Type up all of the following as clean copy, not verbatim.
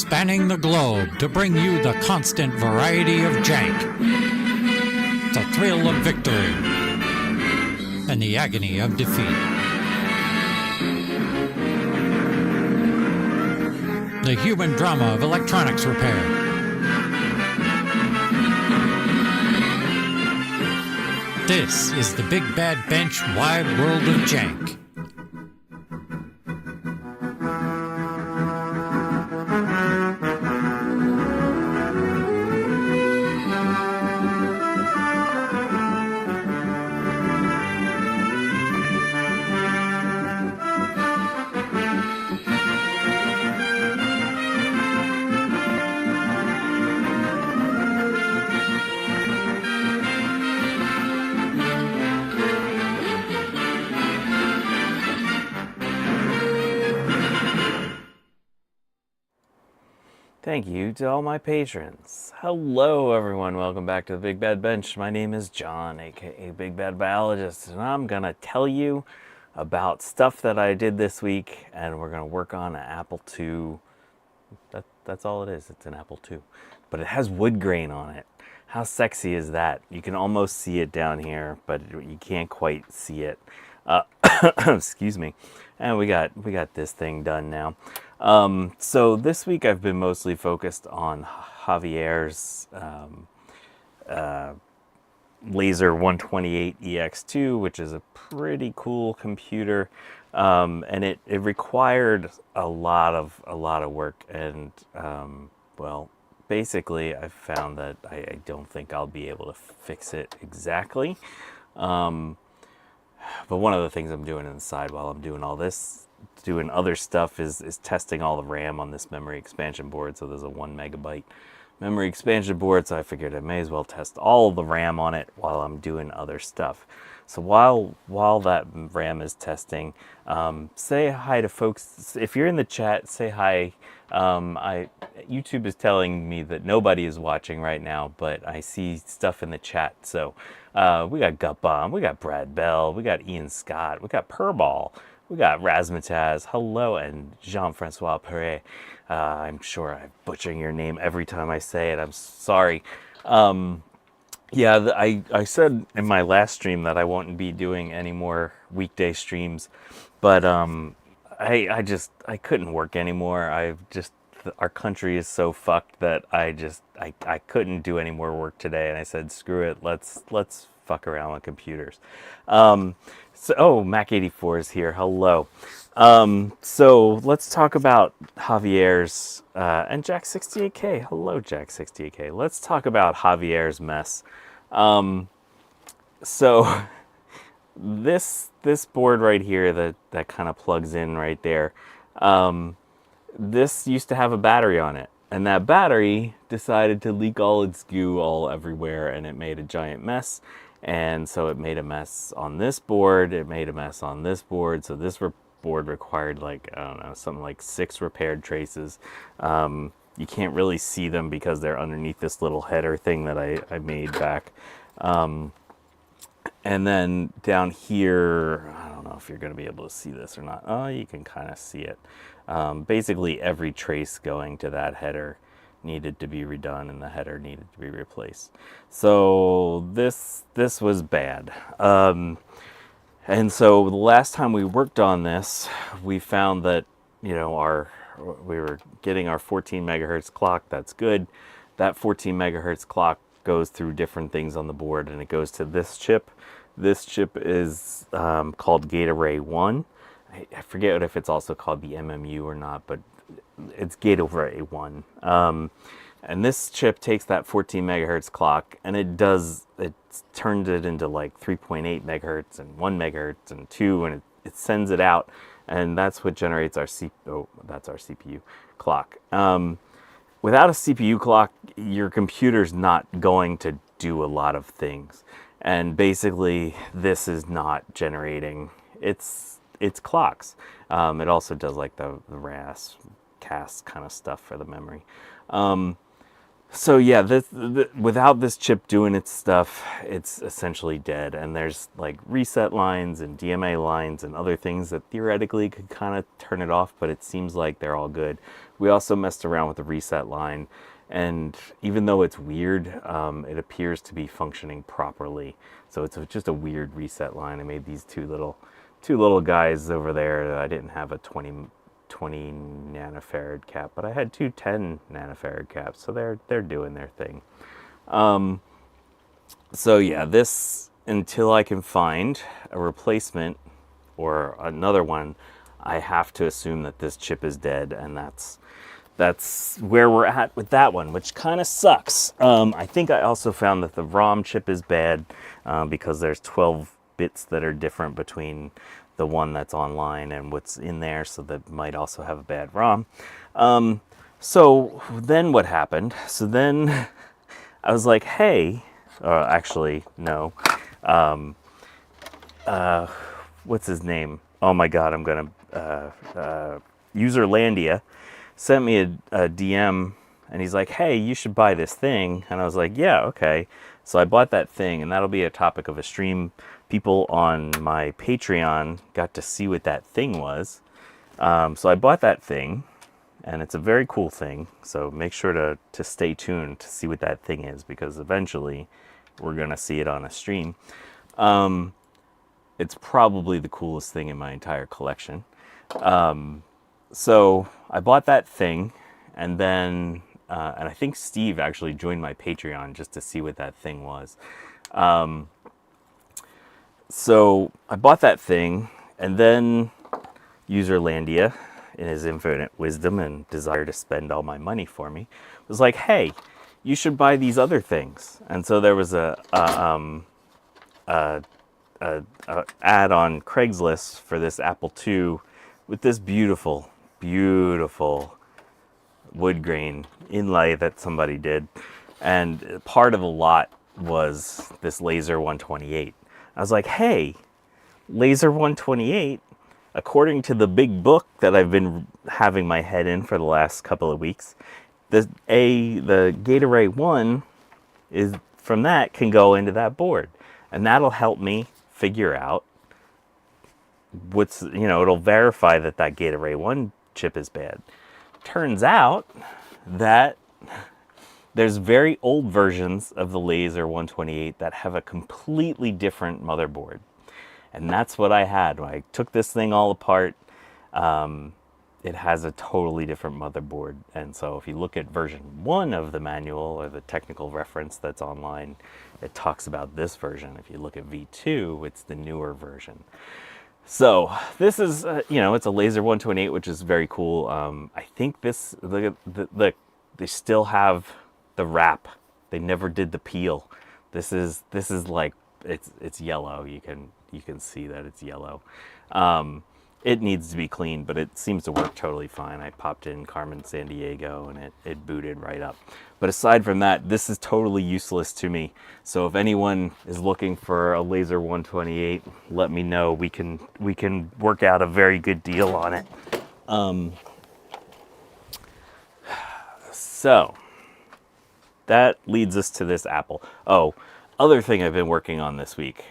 spanning the globe to bring you the constant variety of jank. The thrill of victory and the agony of defeat. The human drama of electronics repair. This is the Big Bad Bench Wide World of Jank. Thank you to all my patrons. Hello everyone, welcome back to the Big Bad Bench. My name is John, aka Big Bad Biologist, and I'm gonna tell you about stuff that I did this week, and we're gonna work on an Apple II. That's all it is, it's an Apple II. But it has wood grain on it. How sexy is that? You can almost see it down here, but you can't quite see it. Excuse me. And we got this thing done now. So this week I've been mostly focused on Javier's Laser 128EX2, which is a pretty cool computer, and it required a lot of work, and well, basically I've found that I don't think I'll be able to fix it exactly. But one of the things I'm doing on the side while I'm doing all this, doing other stuff, is testing all the RAM on this memory expansion board. So there's a 1 megabyte memory expansion board, so I figured I may as well test all the RAM on it while I'm doing other stuff. So while that RAM is testing, say hi to folks. If you're in the chat, say hi. YouTube is telling me that nobody is watching right now, but I see stuff in the chat. So we got Gutbomb, we got Brad Bell, we got Ian Scott, we got Purball, we got Razmataz, hello, and Jean-Francois Perret. I'm sure I'm butchering your name every time I say it. I'm sorry. Yeah, I said in my last stream that I won't be doing any more weekday streams, but I couldn't work anymore. Our country is so fucked that I couldn't do any more work today, and I said screw it, let's fuck around with computers. So Mac84 is here, hello. So let's talk about Javier's and Jack68K. Hello, Jack68K. Let's talk about Javier's mess. So this board right here that kind of plugs in right there. This used to have a battery on it, and that battery decided to leak all its goo all everywhere, and it made a giant mess. And so it made a mess on this board, it made a mess on this board, so this board required, like, I don't know, something like 6 repaired traces. You can't really see them because they're underneath this little header thing that I made back. And then down here, I don't know if you're going to be able to see this or not. Oh, you can kind of see it. Basically every trace going to that header needed to be redone, and the header needed to be replaced. So this was bad. And so the last time we worked on this, we found that, you know, we were getting our 14 megahertz clock. That's good. That 14 megahertz clock goes through different things on the board, and it goes to this chip. This chip is called Gate Array 1. I forget if it's also called the MMU or not, but it's Gate Array 1. And this chip takes that 14 megahertz clock, and it turns it into like 3.8 megahertz and 1 megahertz and 2, and it sends it out, and that's what generates our that's our CPU clock. Without a CPU clock, your computer's not going to do a lot of things, and basically this is not generating its clocks. It also does like the RAS, CAS kind of stuff for the memory. So yeah, without this chip doing its stuff, it's essentially dead. And there's like reset lines and DMA lines and other things that theoretically could kind of turn it off, but it seems like they're all good. We also messed around with the reset line, and even though it's weird, it appears to be functioning properly. So it's just a weird reset line. I made these two little guys over there. I didn't have a 20 nanofarad cap, but I had two 10 nanofarad caps, so they're doing their thing. So yeah, this, until I can find a replacement or another one, I have to assume that this chip is dead, and that's where we're at with that one, which kind of sucks. I think I also found that the ROM chip is bad because there's 12 bits that are different between the one that's online and what's in there, so that might also have a bad ROM. So then what happened? So then I was like, hey, actually, no. What's his name? Oh my God, I'm gonna, Userlandia sent me a DM, and he's like, hey, you should buy this thing. And I was like, yeah, okay. So I bought that thing, and that'll be a topic of a stream. People on my Patreon got to see what that thing was. So I bought that thing, and it's a very cool thing. So make sure to stay tuned to see what that thing is, because eventually we're going to see it on a stream. It's probably the coolest thing in my entire collection. So I bought that thing, and then, and I think Steve actually joined my Patreon just to see what that thing was. So I bought that thing, and then Userlandia, in his infinite wisdom and desire to spend all my money for me, was like, hey, you should buy these other things. And so there was a ad on Craigslist for this Apple II with this beautiful woodgrain inlay that somebody did. And part of the lot was this laser 128. I was like, hey, laser 128, according to the big book that I've been having my head in for the last couple of weeks, the gate array 1 is from that can go into that board, and that'll help me figure out it'll verify that gate array 1 chip is bad. Turns out that there's very old versions of the laser 128 that have a completely different motherboard. And that's what I had. When I took this thing all apart, it has a totally different motherboard. And so if you look at version 1 of the manual, or the technical reference that's online, it talks about this version. If you look at V2, it's the newer version. So this is, it's a laser 128, which is very cool. I think they still have the wrap. They never did the peel. This is like, it's yellow. You can see that it's yellow. It needs to be cleaned, but it seems to work totally fine. I popped in Carmen Sandiego, and it booted right up. But aside from that, this is totally useless to me. So if anyone is looking for a laser 128, let me know. We can work out a very good deal on it. So that leads us to this Apple. Oh, other thing I've been working on this week.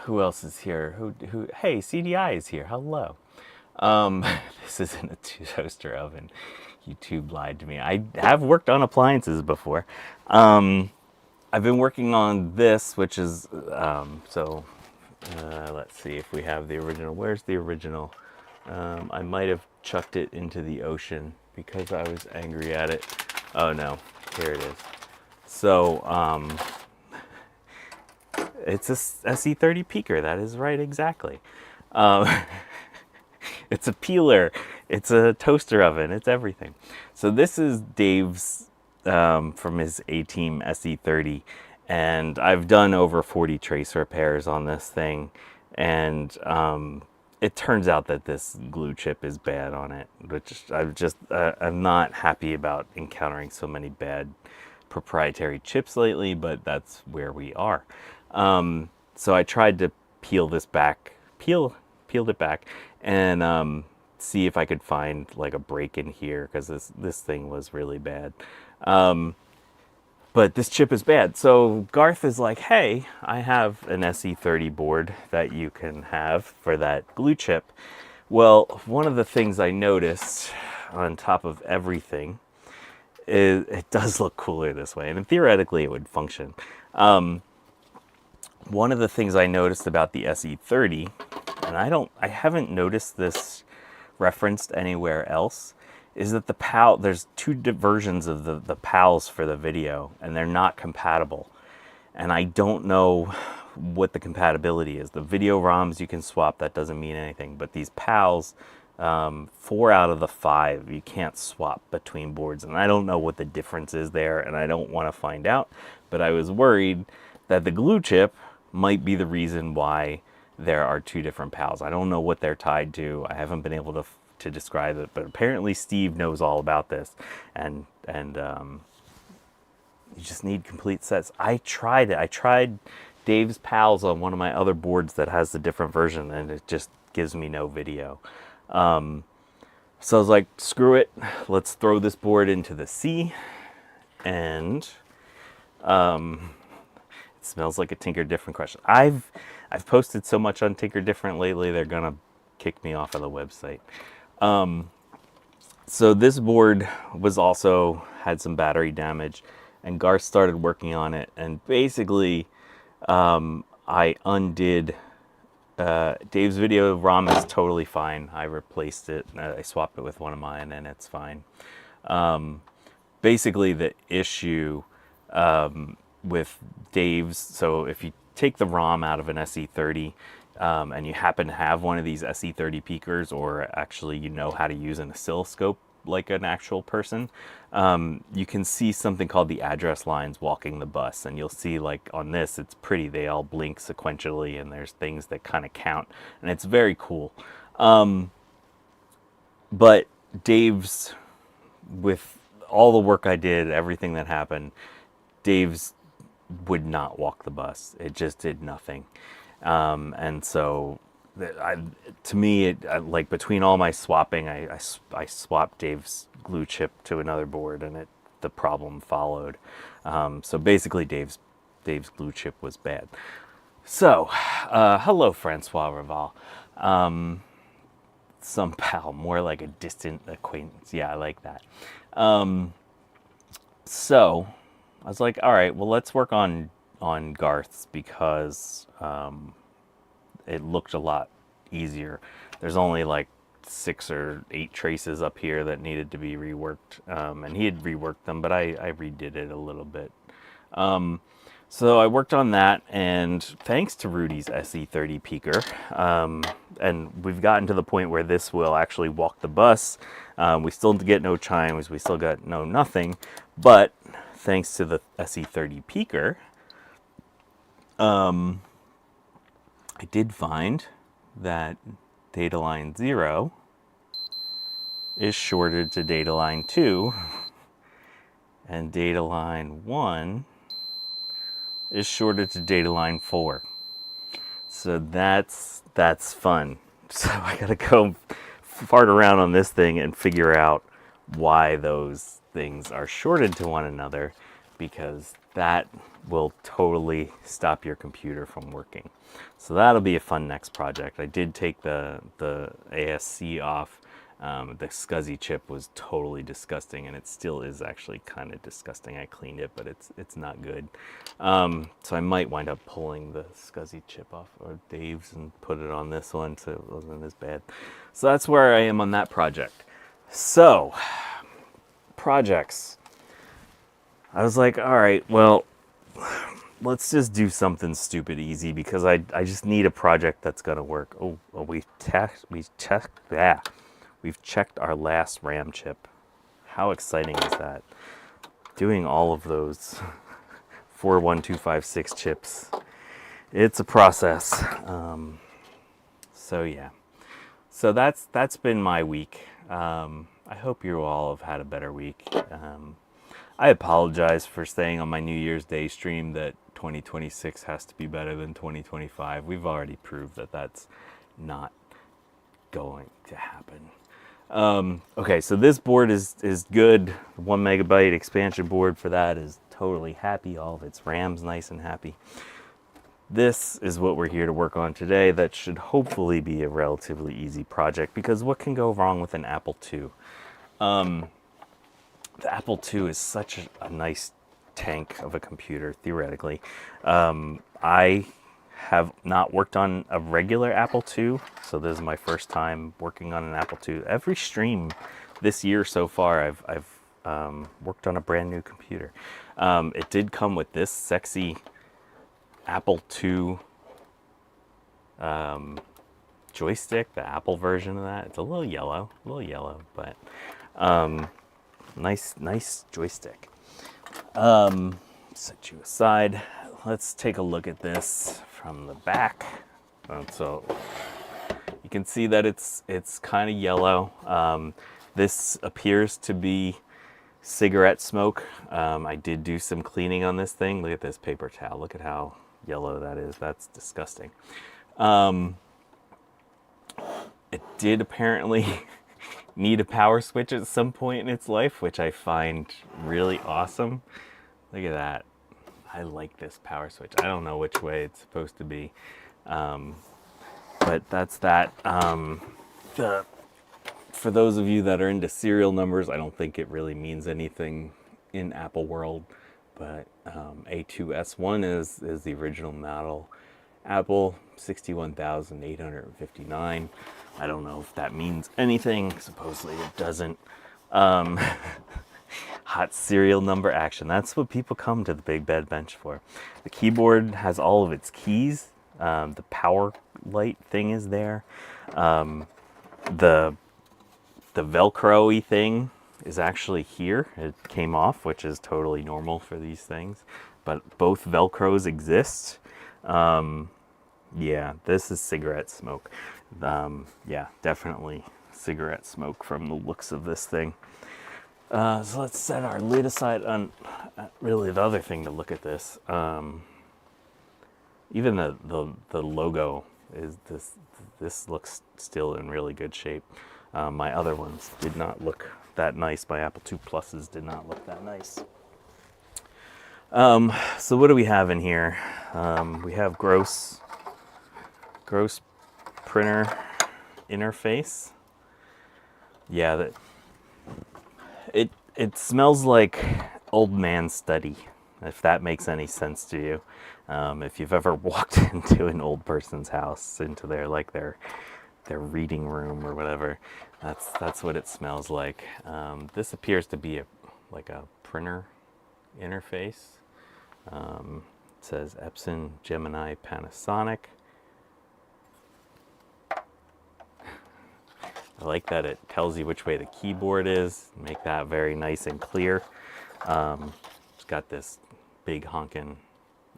Who else is here? Hey, CDI is here. Hello. This isn't a toaster oven. YouTube lied to me. I have worked on appliances before. I've been working on this, which is, let's see if we have the original. Where's the original? I might have chucked it into the ocean because I was angry at it. Oh no, here it is. So, it's a SE30 peaker. That is right, exactly. It's a peeler. It's a toaster oven. It's everything. So this is Dave's from his A-Team SE30, and I've done over 40 trace repairs on this thing, and it turns out that this glue chip is bad on it, which I'm not happy about encountering so many bad proprietary chips lately, but that's where we are. So I tried to peeled it back, and see if I could find like a break in here, because this thing was really bad. But this chip is bad. So Garth is like, hey, I have an SE30 board that you can have for that glue chip. Well, one of the things I noticed on top of everything is it does look cooler this way, and theoretically it would function. One of the things I noticed about the SE30, and I haven't noticed this referenced anywhere else, is that the PAL, there's two versions of the PALs for the video, and they're not compatible. And I don't know what the compatibility is. The video ROMs you can swap, that doesn't mean anything. But these PALs, 4 out of the 5, you can't swap between boards. And I don't know what the difference is there, and I don't want to find out. But I was worried that the glue chip might be the reason why there are 2 different PALs. I don't know what they're tied to. I haven't been able to describe it, but apparently Steve knows all about this, and you just need complete sets. I tried it. I tried Dave's PALs on one of my other boards that has a different version, and it just gives me no video. So I was like, screw it, let's throw this board into the sea. And it smells like a Tinker Different question. I've posted so much on Tinker Different lately, they're gonna kick me off of the website. So this board was also had some battery damage, and Garth started working on it, and basically I undid Dave's video ROM is totally fine. I replaced it. I swapped it with one of mine, and it's fine. Basically the issue with Dave's, so if you take the ROM out of an SE30, and you happen to have one of these SE30 peakers, or actually you know how to use an oscilloscope like an actual person, you can see something called the address lines walking the bus. And you'll see, like on this, it's pretty, they all blink sequentially, and there's things that kind of count, and it's very cool. But Dave's, with all the work I did, everything that happened, Dave's would not walk the bus. It just did nothing. And so to me, like between all my swapping, I swapped Dave's glue chip to another board, and the problem followed. So basically Dave's glue chip was bad. So, hello Francois Raval. Some pal, more like a distant acquaintance. Yeah, I like that. So I was like, all right, well, let's work on Garth's, because it looked a lot easier. There's only like 6 or 8 traces up here that needed to be reworked, and he had reworked them, but I redid it a little bit. So I worked on that, and thanks to Rudy's SE30 peaker, and we've gotten to the point where this will actually walk the bus. We still get no chimes, we still got no nothing, but thanks to the SE30 peaker, I did find that data line 0 is shorted to data line 2, and data line 1 is shorted to data line 4. So that's fun. So I gotta go fart around on this thing and figure out why those things are shorted to one another, because that will totally stop your computer from working. So that'll be a fun next project. I did take the ASC off. The SCSI chip was totally disgusting, and it still is actually kind of disgusting. I cleaned it, but it's not good. So I might wind up pulling the SCSI chip off of Dave's and put it on this one, so it wasn't as bad. So that's where I am on that project. So, projects. I was like, all right, well, let's just do something stupid easy, because I just need a project that's gonna work. Oh, we've checked our last RAM chip. How exciting is that? Doing all of those 41256 chips. It's a process. So yeah. So that's been my week. I hope you all have had a better week. I apologize for saying on my New Year's Day stream that 2026 has to be better than 2025. We've already proved that that's not going to happen. Okay, so this board is good. 1 MB expansion board for that is totally happy. All of its RAM's nice and happy. This is what we're here to work on today. That should hopefully be a relatively easy project, because what can go wrong with an Apple II? The Apple II is such a nice tank of a computer, theoretically. I have not worked on a regular Apple II, so this is my first time working on an Apple II. Every stream this year so far, I've worked on a brand new computer. It did come with this sexy Apple II joystick, the Apple version of that. It's a little yellow, but nice joystick. Set you aside. Let's take a look at this from the back. So you can see that it's kind of yellow. This appears to be cigarette smoke. I did do some cleaning on this thing. Look at this paper towel. Look at how yellow that is. That's disgusting. It did apparently need a power switch at some point in its life, which I find really awesome. Look at that. I like this power switch. I don't know which way it's supposed to be, but that's that. For those of you that are into serial numbers, I don't think it really means anything in Apple world, but A2S1 is the original model. Apple 61,859. I don't know if that means anything. Supposedly it doesn't. Hot serial number action. That's what people come to the big bed bench for. The keyboard has all of its keys. The power light thing is there. The Velcro-y thing is actually here. It came off, which is totally normal for these things. But both Velcros exist. Yeah, this is cigarette smoke. Yeah, definitely cigarette smoke from the looks of this thing. So let's set our lid aside. On really the other thing to look at this, even the logo is this looks still in really good shape. My other ones did not look that nice. My Apple II Pluses did not look that nice. So what do we have in here? We have gross printer interface. Yeah, it smells like old man study, if that makes any sense to you. If you've ever walked into an old person's house, into their reading room or whatever, that's what it smells like. This appears to be a printer interface. It says Epson, Gemini, Panasonic. I like that it tells you which way the keyboard is. Make that very nice and clear. It's got this big honkin',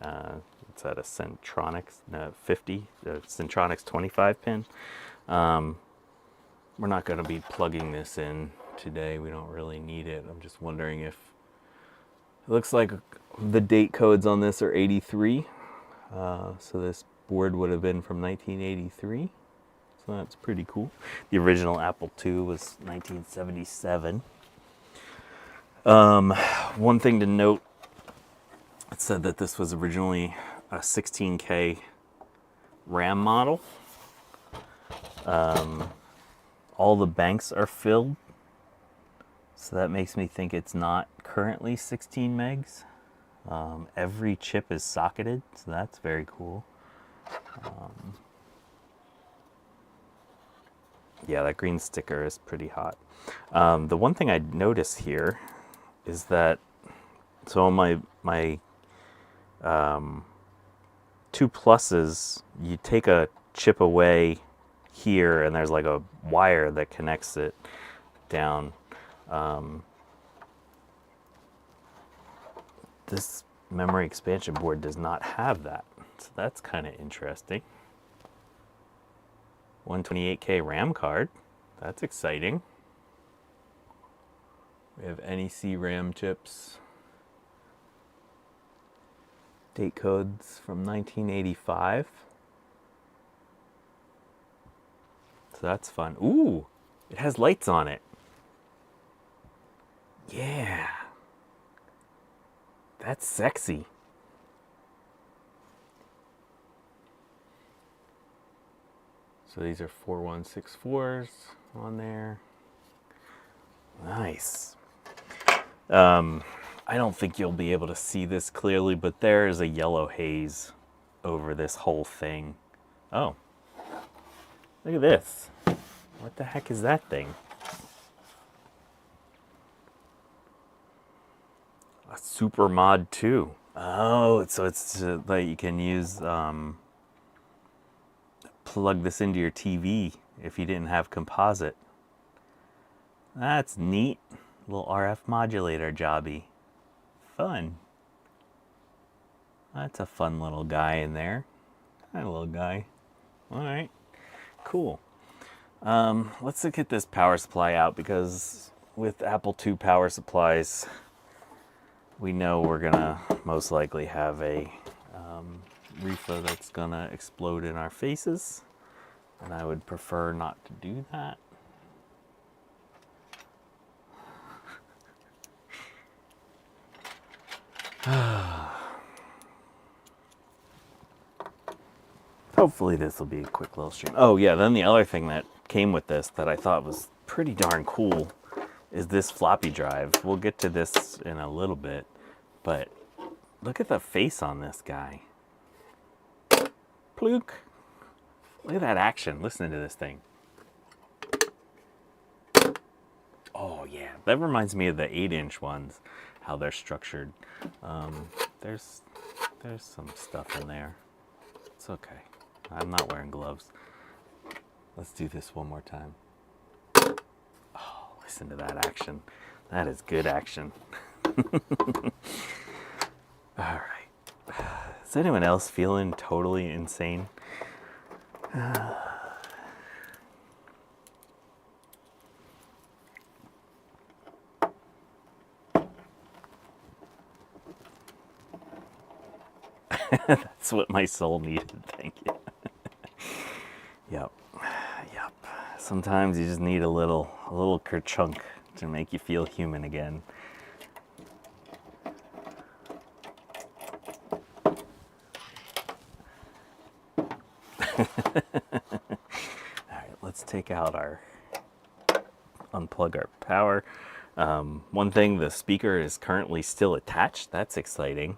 it's at a Centronics 50, Centronics 25 pin. We're not going to be plugging this in today. We don't really need it. I'm just wondering if it looks like the date codes on this are 83. So this board would have been from 1983. So that's pretty cool. The original Apple II was 1977. One thing to note, it said that this was originally a 16K RAM model. All the banks are filled, so that makes me think it's not currently 16 megs. Every chip is socketed, so that's very cool. Yeah, that green sticker is pretty hot. The one thing I notice here is that, so on my 2 Pluses, you take a chip away here and there's like a wire that connects it down. This memory expansion board does not have that, so that's kind of interesting. 128K RAM card, that's exciting. We have NEC RAM chips. Date codes from 1985. So that's fun. Ooh, It has lights on it. Yeah. That's sexy. So these are 4164s on there. Nice. I don't think you'll be able to see this clearly, but there is a yellow haze over this whole thing. Oh, look at this. What the heck is that thing? A super mod 2. Oh, so it's like you can use, plug this into your TV if you didn't have composite. That's neat. Little RF modulator jobby. Fun. That's a fun little guy in there. Hi, little guy. All right, cool. Let's get this power supply out, because with Apple II power supplies, we know we're gonna most likely have a Rifa that's gonna explode in our faces, and I would prefer not to do that. Hopefully this will be a quick little stream. Oh yeah, then the other thing that came with this that I thought was pretty darn cool is this floppy drive. We'll get to this in a little bit, but look at the face on this guy. Plook. Look at that action. Listen to this thing. Oh yeah, that reminds me of the 8-inch ones, how they're structured. There's some stuff in there. It's okay. I'm not wearing gloves. Let's do this one more time. Oh, listen to that action. That is good action. All right. Is anyone else feeling totally insane? That's what my soul needed. Thank you. Yep. Yep. Sometimes you just need a little kerchunk to make you feel human again. All right, let's take out unplug our power. One thing, the speaker is currently still attached. That's exciting.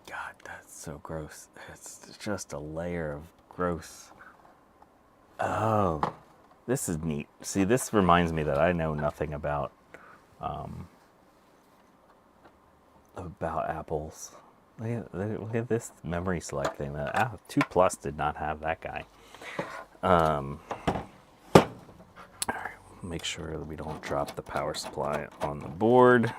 God, that's so gross. It's just a layer of gross. Oh, this is neat. See, this reminds me that I know nothing about apples. Look at this memory select thing. That 2 Plus did not have that guy. All right, make sure that we don't drop the power supply on the board.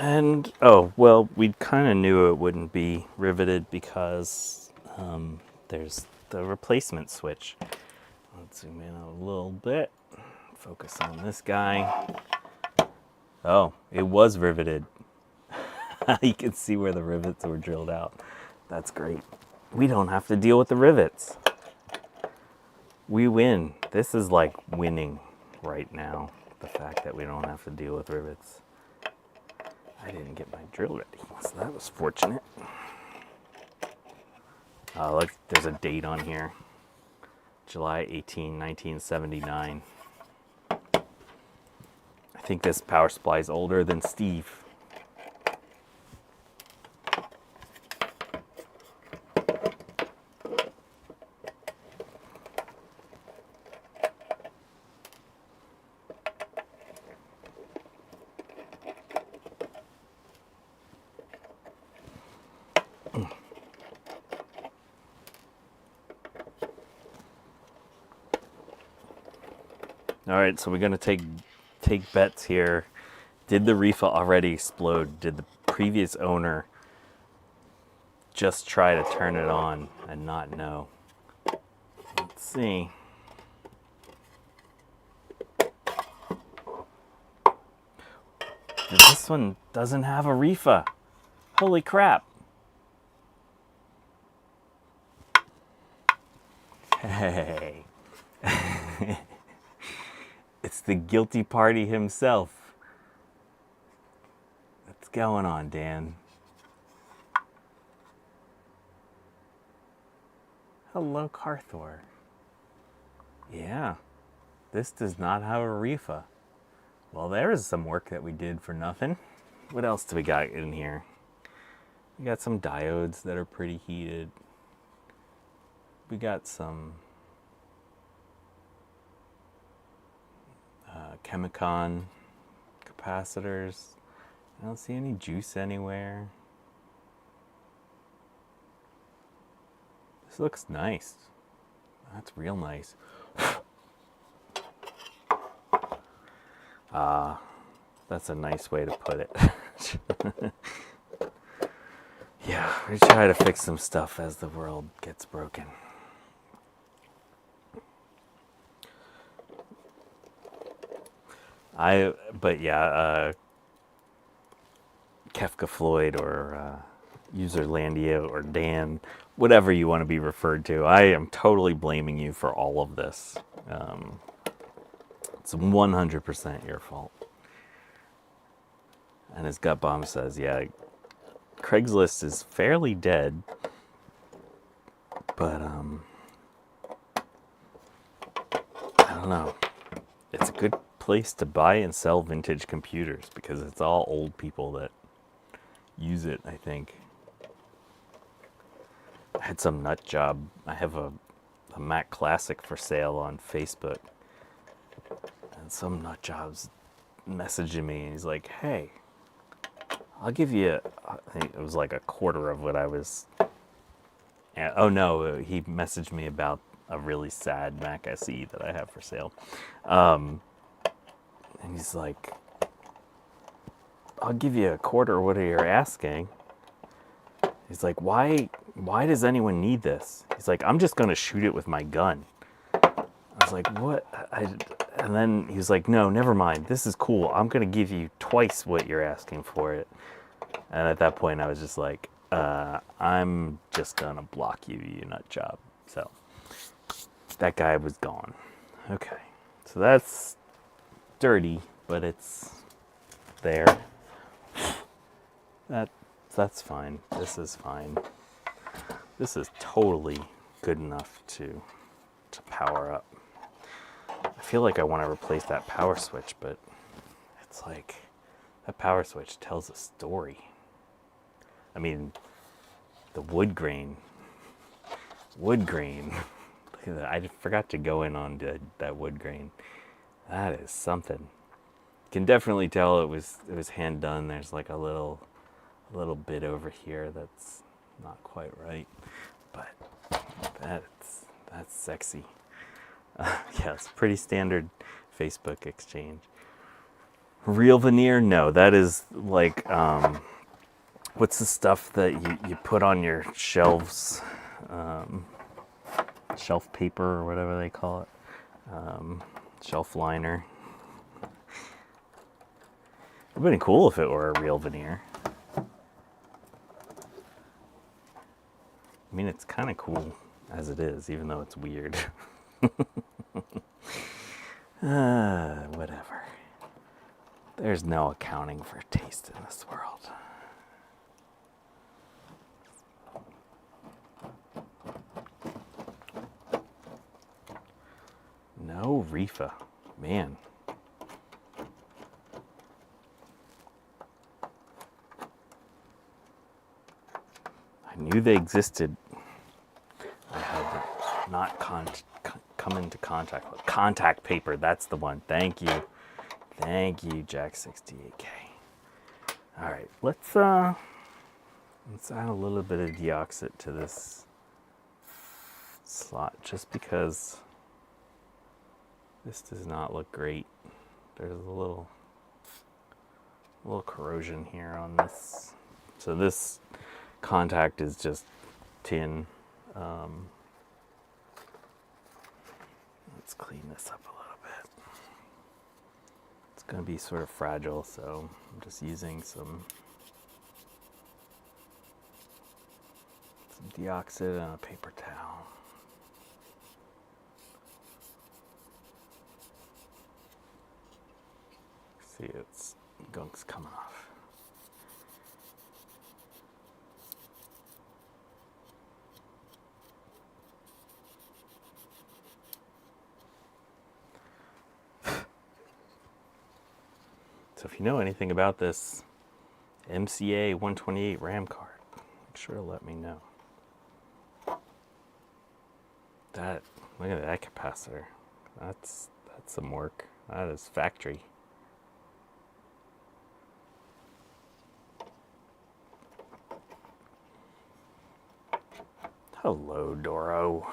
And, oh, well, we kind of knew it wouldn't be riveted because there's the replacement switch. Let's zoom in a little bit. Focus on this guy. Oh, it was riveted. You can see where the rivets were drilled out. That's great. We don't have to deal with the rivets. We win. This is like winning right now, the fact that we don't have to deal with rivets. I didn't get my drill ready, so that was fortunate. Look, there's a date on here. July 18, 1979. I think this power supply is older than Steve. All right, so we're gonna take bets here. Did the Rifa already explode? Did the previous owner just try to turn it on and not know? Let's see. This one doesn't have a Rifa. Holy crap. Hey. It's the guilty party himself. What's going on, Dan? Hello, Carthor. Yeah, this does not have a Rifa. Well, there is some work that we did for nothing. What else do we got in here? We got some diodes that are pretty heated. We got some Chemicon capacitors. I don't see any juice anywhere. This looks nice. That's real nice. That's a nice way to put it. Yeah, we try to fix some stuff as the world gets broken. Kefka Floyd or Userlandia or Dan, whatever you want to be referred to, I am totally blaming you for all of this. It's 100% your fault. And as Gut Bomb says, yeah, Craigslist is fairly dead, but I don't know. It's a good place to buy and sell vintage computers because it's all old people that use it, I think. I had some nut job. I have a Mac Classic for sale on Facebook. And some nut job's messaging me and he's like, hey, I'll give you, I think it was like a quarter of what I was. Oh no, he messaged me about a really sad Mac SE that I have for sale. And he's like, I'll give you a quarter of what you're asking. He's like, why does anyone need this? He's like, I'm just going to shoot it with my gun. I was like, what? And then he was like, no, never mind. This is cool. I'm going to give you twice what you're asking for it. And at that point, I was just like, I'm just going to block you, you nut job. So that guy was gone. Okay. So that's dirty, but it's there. That's fine. This is fine. This is totally good enough to power up. I feel like I want to replace that power switch, but it's like that power switch tells a story. I mean, the Woodgrain. Look at that. I forgot to go in on that Woodgrain. That is something. You can definitely tell it was hand done. There's like a little bit over here that's not quite right, but that's sexy. Yeah, it's pretty standard Facebook exchange. Real veneer? No, that is like what's the stuff that you put on your shelves? Shelf paper or whatever they call it. Shelf liner. It would have been cool if it were a real veneer. I mean, it's kind of cool as it is, even though it's weird. Whatever. There's no accounting for taste in this world. No Rifa. Man. I knew they existed. I had not come into contact with contact paper. That's the one. Thank you. Thank you, Jack68K. All right, let's add a little bit of deoxit to this slot just because this does not look great. There's a little corrosion here on this. So this contact is just tin. Let's clean this up a little bit. Let's going to be sort of fragile, so I'm just using some deoxit and a paper towel. See, it's gunk's coming off. So if you know anything about this MCA 128 RAM card, make sure to let me know. Look at that capacitor. That's some work. That is factory. Hello, Doro.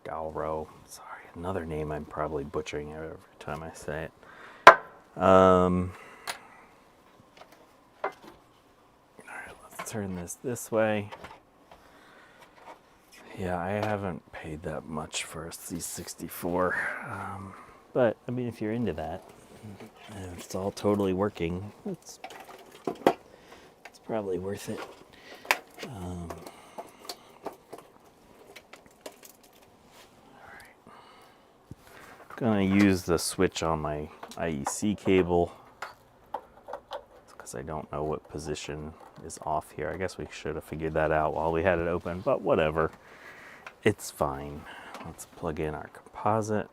Galro. Sorry, another name I'm probably butchering every time I say it. Alright, let's turn this way. Yeah, I haven't paid that much for a C64. But, I mean, if you're into that, and it's all totally working, it's probably worth it. Gonna use the switch on my IEC cable because I don't know what position is off here. I guess we should have figured that out while we had it open, but whatever. It's fine. Let's plug in our composite.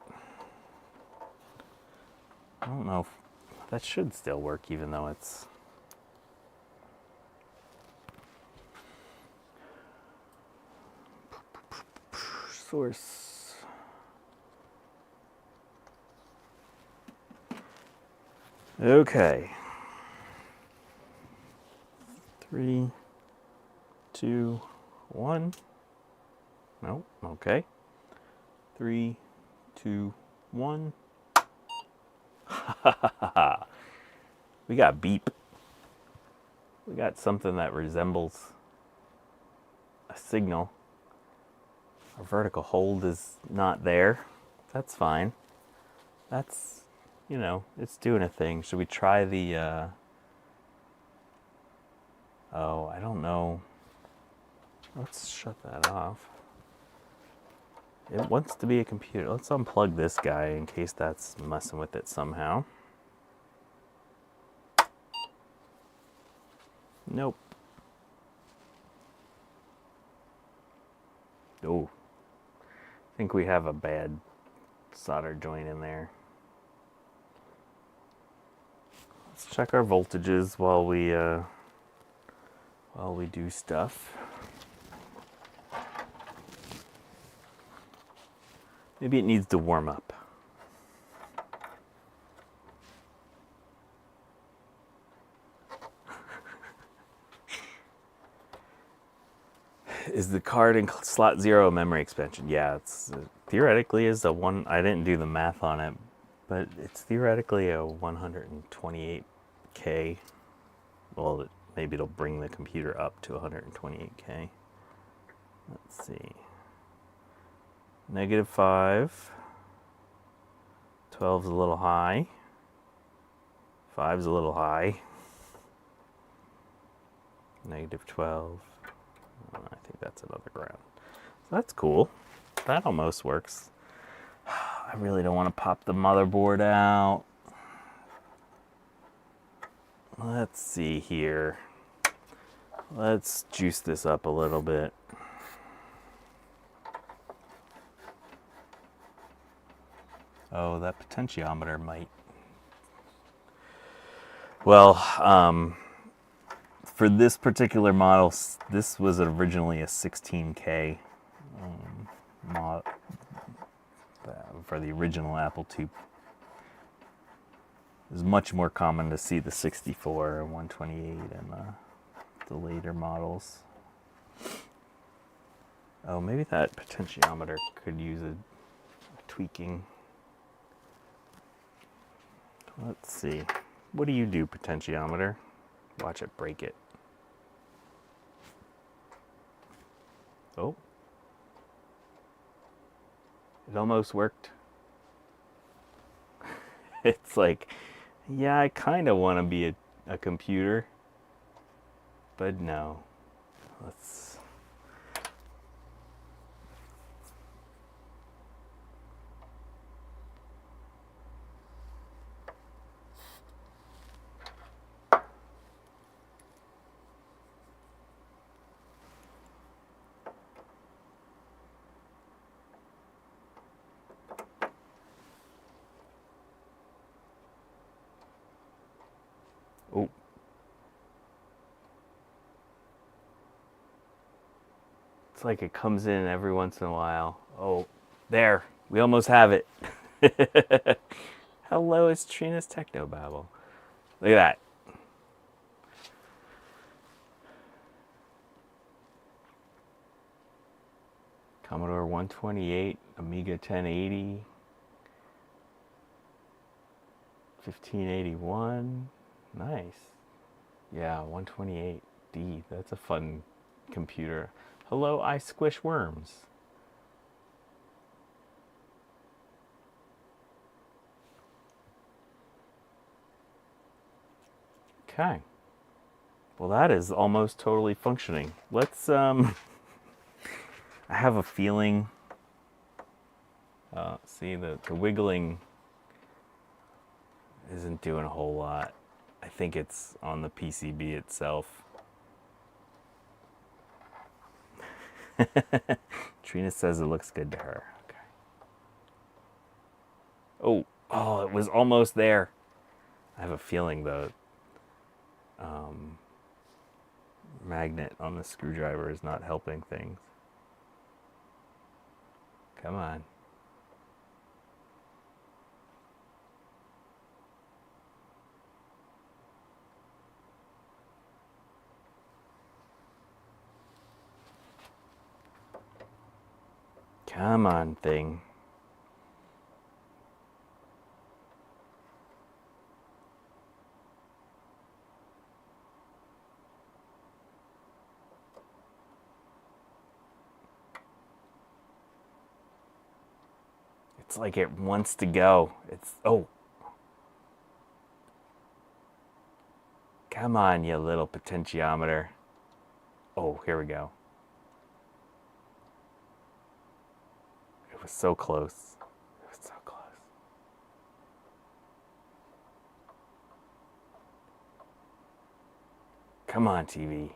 I don't know if that should still work even though it's source. Okay. 3, 2, 1. No, okay. 3, 2, 1. We got beep. We got something that resembles a signal. Our vertical hold is not there. That's fine. That's, you know, it's doing a thing. Should we try the, oh, I don't know. Let's shut that off. It wants to be a computer. Let's unplug this guy in case that's messing with it somehow. Nope. Oh, I think we have a bad solder joint in there. Let's check our voltages while we do stuff. Maybe it needs to warm up. Is the card in slot 0 a memory expansion? Yeah, it's theoretically is a one. I didn't do the math on it, but it's theoretically a 128K. Well, maybe it'll bring the computer up to 128K. Let's see. -5. 12's a little high. 5's a little high. -12. I think that's another ground. So that's cool. That almost works. I really don't want to pop the motherboard out. Let's see here. Let's juice this up a little bit. Oh, that potentiometer might. Well, for this particular model, this was originally a 16K mod for the original Apple II. It was much more common to see the 64 and 128 and the later models. Oh, maybe that potentiometer could use a tweaking. Let's see. What do you do, potentiometer? Watch it break it. Oh. It almost worked. It's like, Yeah, I kind of want to be a computer, but no. Let's... Oh. It's like it comes in every once in a while. Oh, there. We almost have it. Hello, it's Trina's Technobabble. Look at that. Commodore 128, Amiga 1080, 1581. Nice. Yeah, 128D. That's a fun computer. Hello, I squish worms. Okay. Well, that is almost totally functioning. Let's, I have a feeling, see, the wiggling isn't doing a whole lot. I think it's on the PCB itself. Trina says it looks good to her. Okay. Oh, it was almost there. I have a feeling the magnet on the screwdriver is not helping things. Come on. Come on, thing. It's like it wants to go. It's, oh. Come on, you little potentiometer. Oh, here we go. It was so close. It was so close. Come on, TV.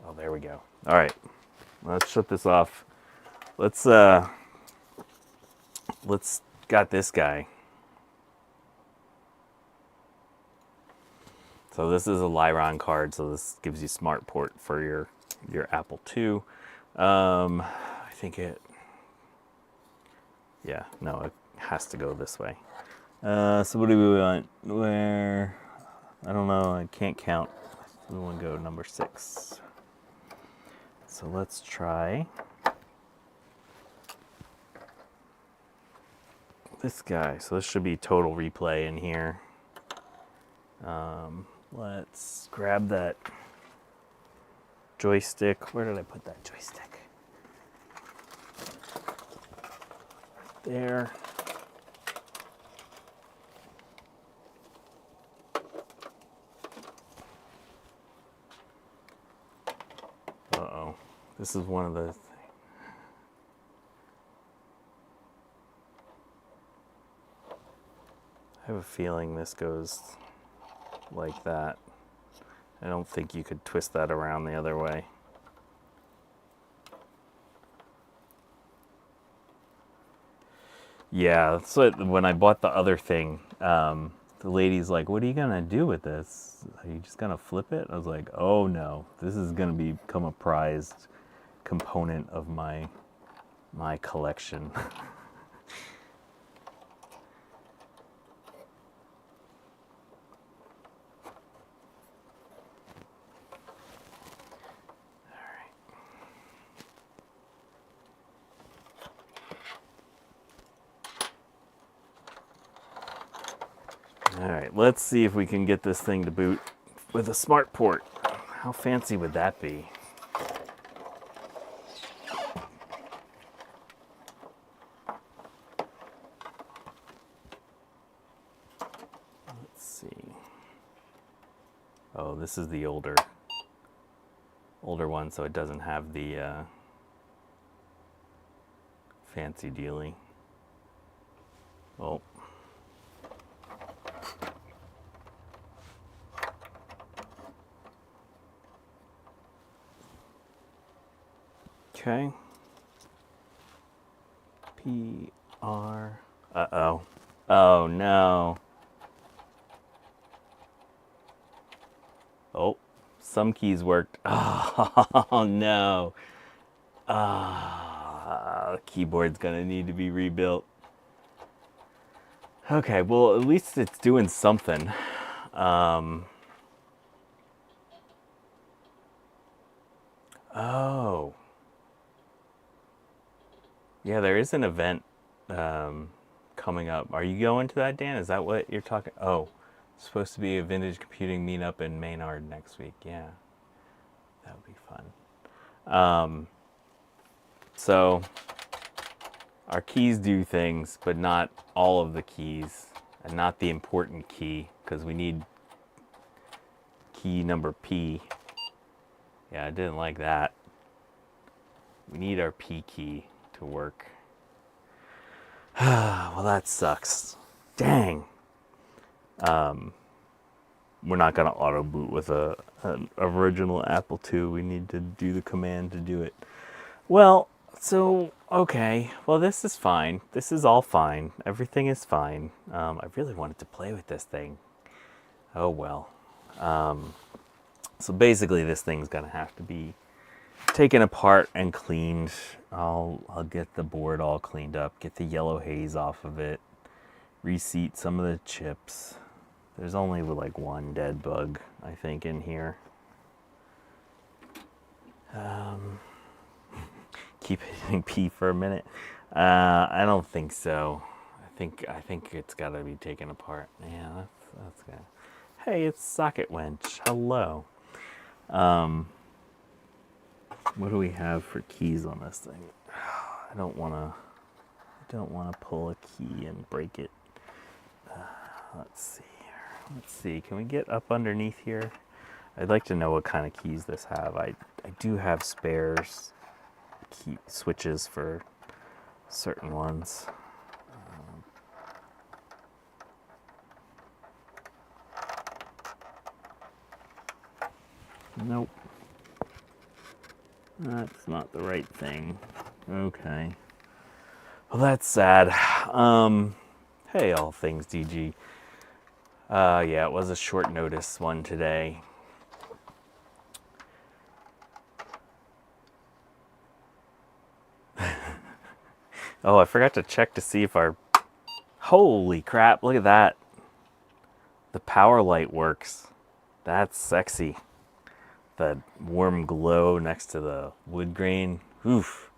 Oh, there we go. All right. Let's shut this off. Let's got this guy. So this is a Lyron card, so this gives you smart port for your Apple II. I think it, yeah, no, it has to go this way. So what do we want? Where, I don't know, I can't count. We want to go number 6. So let's try this guy. So this should be total replay in here. Let's grab that joystick. Where did I put that joystick? Right there. Uh-oh. This is one of the... I have a feeling this goes like that. I don't think you could twist that around the other way. Yeah, that's what, when I bought the other thing, the lady's like, what are you gonna do with this? Are you just gonna flip it? I was like, oh no, this is gonna become a prized component of my collection. Alright, let's see if we can get this thing to boot with a smart port. How fancy would that be? Oh, this is the older one, so it doesn't have the fancy dealy. Oh. Okay. PR. Uh-oh. Oh, no. Oh, some keys worked. Oh, no. The keyboard's gonna need to be rebuilt. Okay, well, at least it's doing something. Oh. Yeah, there is an event coming up. Are you going to that, Dan? Is that what you're talking? Oh, it's supposed to be a vintage computing meetup in Maynard next week. Yeah, that would be fun. So our keys do things, but not all of the keys, and not the important key, because we need key number P. Yeah, I didn't like that. We need our P key to work. Well, that sucks. Dang. We're not gonna auto boot with an original Apple II. We need to do the command to do it. Well, so okay. Well, this is fine. This is all fine. Everything is fine. I really wanted to play with this thing. Oh well. So basically, this thing's gonna have to be taken apart and cleaned. I'll get the board all cleaned up, get the yellow haze off of it, reseat some of the chips. There's only like one dead bug, I think, in here. Keep hitting P for a minute. I don't think so. I think it's got to be taken apart. Yeah, that's good. Hey, it's Socket Wench. Hello. What do we have for keys on this thing? I don't want to pull a key and break it. Let's see here. Let's see. Can we get up underneath here? I'd like to know what kind of keys this have. I do have spares key switches for certain ones. Nope. That's not the right thing. Okay. Well, that's sad. Hey, all things DG. Yeah, it was a short notice one today. Oh, I forgot to check to see if our... Holy crap, look at that. The power light works. That's sexy. The warm glow next to the wood grain. Oof.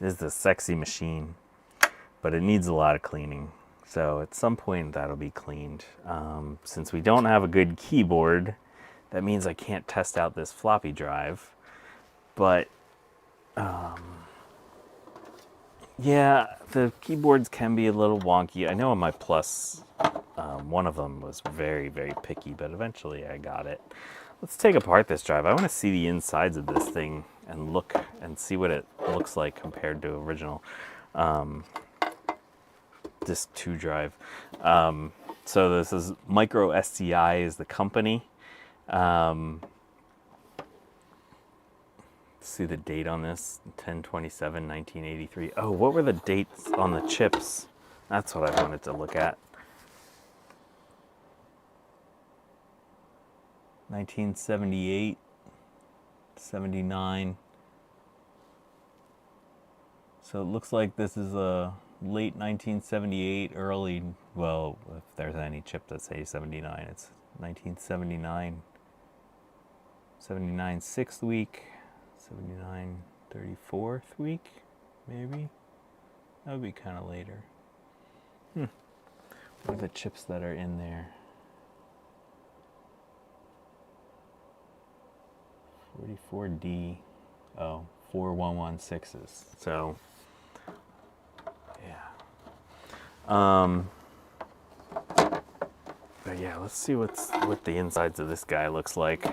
This is a sexy machine. But it needs a lot of cleaning. So at some point that'll be cleaned. Since we don't have a good keyboard, that means I can't test out this floppy drive. But yeah, the keyboards can be a little wonky. I know on my Plus, one of them was very, very picky, but eventually I got it. Let's take apart this drive. I want to see the insides of this thing and look and see what it looks like compared to original disk 2 drive. So this is micro-SCI is the company. See the date on this, 10/27/1983. Oh, what were the dates on the chips? That's what I wanted to look at. 1978, 79. So it looks like this is a late 1978, early, well, if there's any chip that say 79, it's 1979. 79 6th week. 79 34th week, maybe? That would be kind of later. What are the chips that are in there? 44D. Oh, 4116s. So, yeah. But yeah, let's see what the insides of this guy looks like.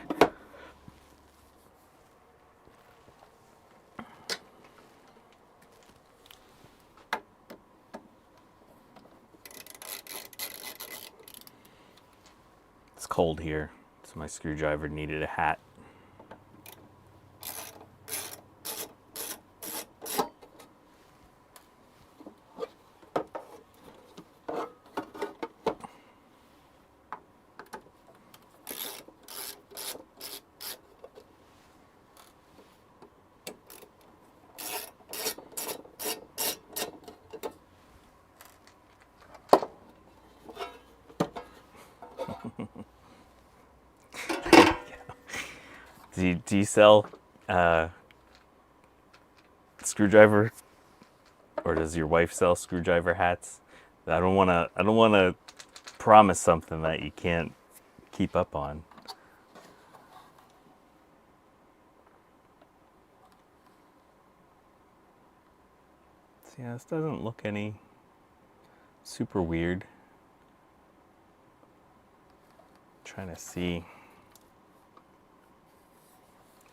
It's cold here, so my screwdriver needed a hat. Do you sell screwdriver, or does your wife sell screwdriver hats? I don't want to promise something that you can't keep up on. So yeah, this doesn't look any super weird. Trying to see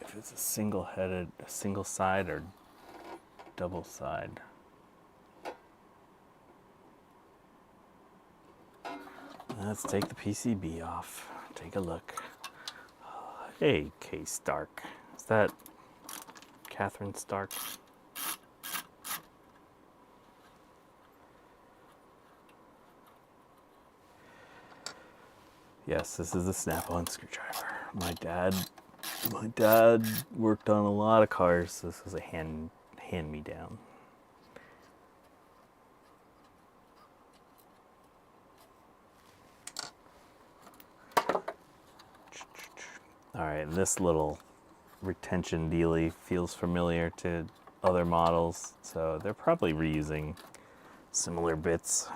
if it's a single side or double side. Let's take the PCB off. Take a look. Hey, Kay Stark. Is that Catherine Stark? Yes, this is a snap-on screwdriver. My dad worked on a lot of cars. This was a hand-me-down. All right, and this little retention dealie feels familiar to other models, so they're probably reusing similar bits.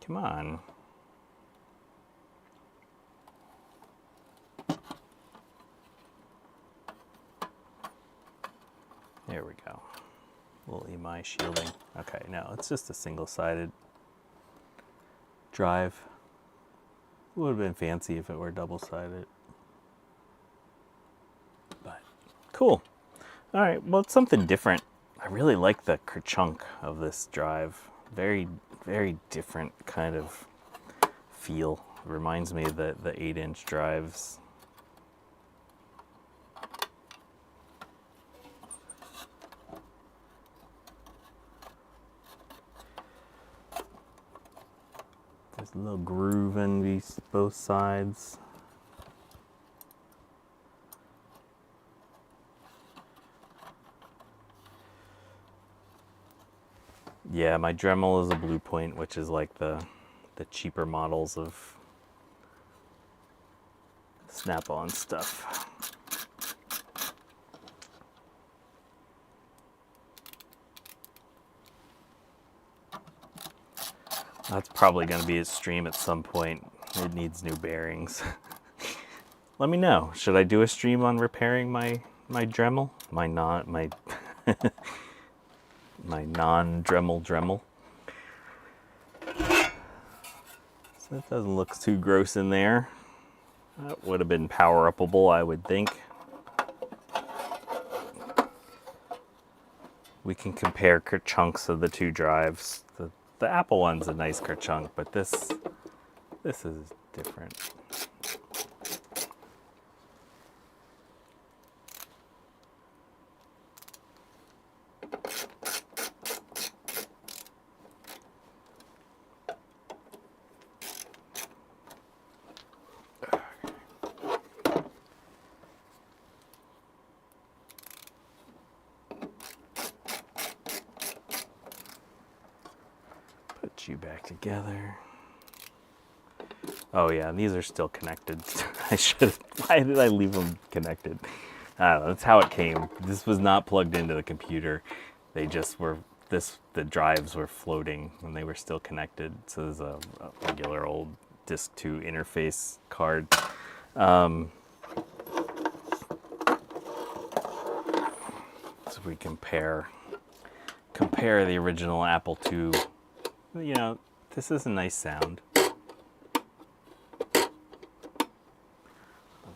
Come on. There we go. A little EMI shielding. Okay, no, it's just a single-sided drive. Would have been fancy if it were double-sided. But cool. All right, well, it's something different. I really like the kerchunk of this drive. Very, very different kind of feel. It reminds me of the 8-inch drives. There's a little groove in both sides. Yeah, my Dremel is a Blue Point, which is like the cheaper models of snap-on stuff. That's probably going to be a stream at some point. It needs new bearings. Let me know. Should I do a stream on repairing my Dremel? My non-Dremel Dremel. So that doesn't look too gross in there. That would have been power-upable, I would think. We can compare chunks of the two drives. The Apple one's a nice kerchunk, but this is different. You back together. Oh yeah, these are still connected. Why did I leave them connected? I don't know, that's how it came. This was not plugged into the computer. They just were, the drives were floating and they were still connected. So there's a regular old disk to interface card. So we compare compare the original Apple II. You know, this is a nice sound.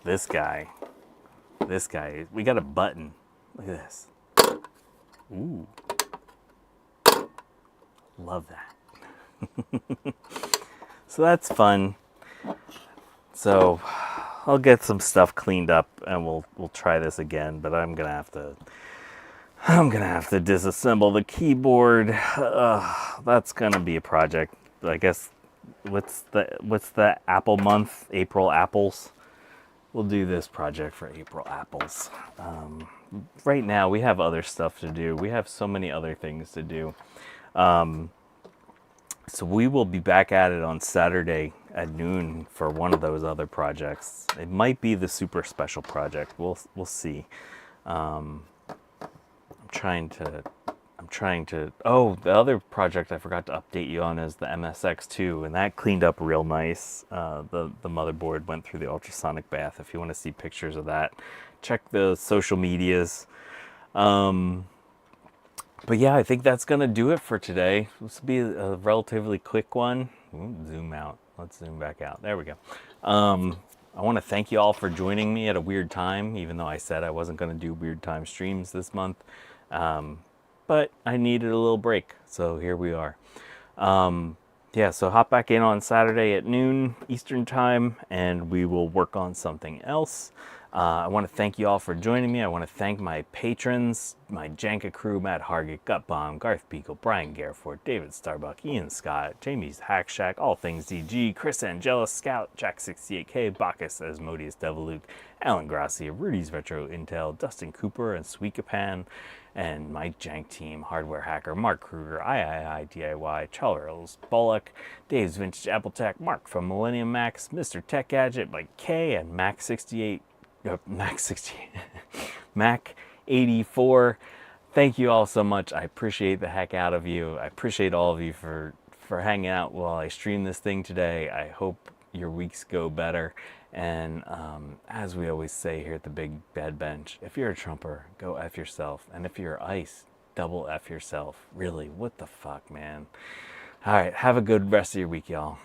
This guy, we got a button. Look at this. Ooh. Love that. So that's fun. So I'll get some stuff cleaned up and we'll try this again, but I'm gonna have to disassemble the keyboard. That's gonna be a project. I guess what's the Apple month? April apples. We'll do this project for April apples. Right now we have other stuff to do. We have so many other things to do. So we will be back at it on Saturday at noon for one of those other projects. It might be the super special project. We'll see. I'm trying to. Oh, the other project I forgot to update you on is the MSX2, and that cleaned up real nice. The motherboard went through the ultrasonic bath. If you want to see pictures of that, check the social medias. But yeah, I think that's gonna do it for today. This will be a relatively quick one. Ooh, zoom out. Let's zoom back out. There we go. I want to thank you all for joining me at a weird time, even though I said I wasn't going to do weird time streams this month. But I needed a little break, so here we are. Yeah, so hop back in on Saturday at noon Eastern time, and we will work on something else. I want to thank you all for joining me. I want to thank my patrons, my Janka crew, Matt Hargett, Gutbomb, Garth Beagle, Brian Garefort, David Starbuck, Ian Scott, Jamie's Hack Shack, All Things DG, Chris Angela, Scout, Jack68K, Bacchus, Asmodeus Deviluke, Alan Grassi, Rudy's Retro Intel, Dustin Cooper, and Sweekapan, and my Jank team, Hardware Hacker, Mark Kruger, III DIY, Charles Bullock, Dave's Vintage Apple Tech, Mark from Millennium Max, Mr. Tech Gadget, Mike K, and Mac 84. Thank you all so much. I appreciate the heck out of you. I appreciate all of you for hanging out while I stream this thing today. I hope your weeks go better. And as we always say here at the Big Bad Bench, if you're a Trumper, go F yourself. And if you're ICE, double F yourself. Really, what the fuck, man? All right, have a good rest of your week, y'all.